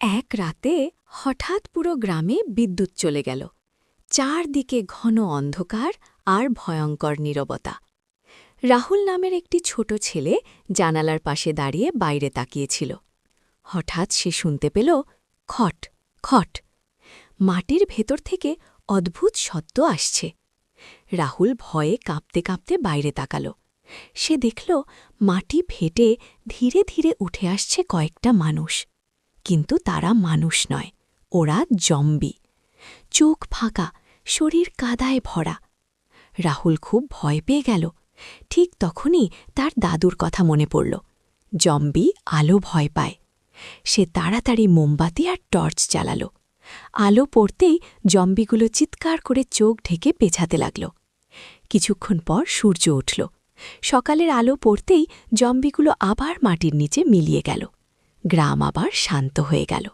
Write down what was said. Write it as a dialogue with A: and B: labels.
A: এক রাতে হঠাৎ পুরো গ্রামে বিদ্যুৎ চলে গেল। চারদিকে ঘন অন্ধকার আর ভয়ঙ্কর নীরবতা। রাহুল নামের একটি ছোট ছেলে জানালার পাশে দাঁড়িয়ে বাইরে তাকিয়েছিল। হঠাৎ সে শুনতে পেল খট খট। মাটির ভেতর থেকে অদ্ভুত শব্দ আসছে। রাহুল ভয়ে কাঁপতে কাঁপতে বাইরে তাকাল। সে দেখল মাটি ফেটে ধীরে ধীরে উঠে আসছে কয়েকটা মানুষ। কিন্তু তারা মানুষ নয়, ওরা জম্বি। চোখ ফাঁকা, শরীর কাদায় ভরা। রাহুল খুব ভয় পেয়ে গেল। ঠিক তখনই তার দাদুর কথা মনে পড়ল। জম্বি আলো ভয় পায়। সে তাড়াতাড়ি মোমবাতি আর টর্চ জ্বালাল। আলো পড়তেই জম্বিগুলো চিৎকার করে চোখ ঢেকে পেছাতে লাগল। কিছুক্ষণ পর সূর্য উঠল। সকালের আলো পড়তেই জম্বিগুলো আবার মাটির নিচে মিলিয়ে গেল। গ্রাম আবার শান্ত হয়ে গেল।